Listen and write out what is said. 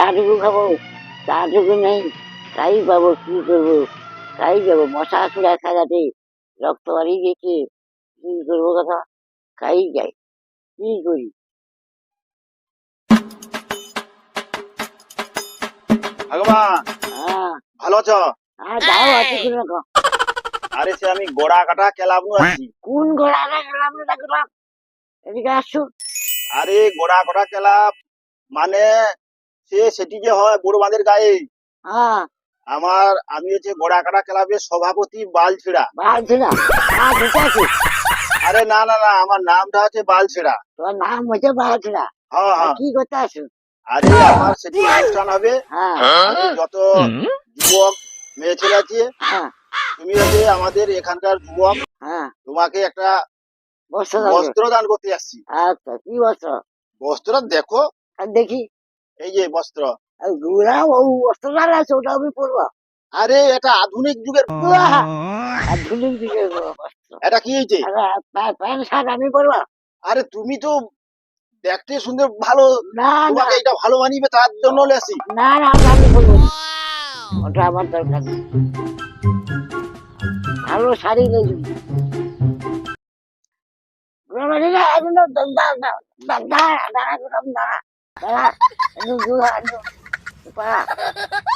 চাটুকু খাবো, চাটুকু নেই, তাই পাবো, কি করবো, তাই যাবো মশা চুড়া খাগাতে, রক্ত বাড়িয়ে গেছে, কি করবো কথা, খাই যাই, কি করি। ভগবান, হ্যাঁ, ভালো আছো? যাও আছে কোন রকম। আরে সে আমি গোড়া কাটা কেলাব নু আছি। কোন ঘোড়া গেলাম না গেলাম, এদিকে আসছো। আরে গোড়া কাটা কেলাব মানে সেটি যে হয় বুড়ো বাঁধের গায়ে। হ্যাঁ, আমি হচ্ছে গোড়া কাটা ক্লাবের সভাপতি বালছেড়া। বাড়ছে না, ঠিক আছে। আরে না না না, আমার নামটা হচ্ছে বালছেড়া। তোমার নাম হচ্ছে বাড়ছে না, হ্যাঁ হ্যাঁ। কি করতে আসো। আরে আমার সেটি অনুষ্ঠান হবে। হ্যাঁ, আমি যত যুবক মেয়ে ছেলে আছে, হ্যাঁ, তুমি হচ্ছে আমাদের এখানকার যুবক, হ্যাঁ, তোমাকে একটা বস্ত্র দাও। বস্ত্র দান করতে আসছি। আচ্ছা, কি বস্ত্র? বস্ত্র দেখো, আর দেখি। এই যে বস্ত্র। ঘোড়া ও বস্ত্রটা আছে, ওটা আমি পরবো। আরে এটা আধুনিক যুগের। আর ধুলির দিকে বস্ত্র। এটা কি হয়েছে? প্যান্ট শার্ট আমি পরবো। আরে তুমি তো দেখতে সুন্দর ভালো, না না, তোমাকে এটা ভালো মানিবে তার জন্য লেসি। না না, ওটা আমি পরবো না। ওটা আমার দরকার নেই। ভালো শাড়ি নেই।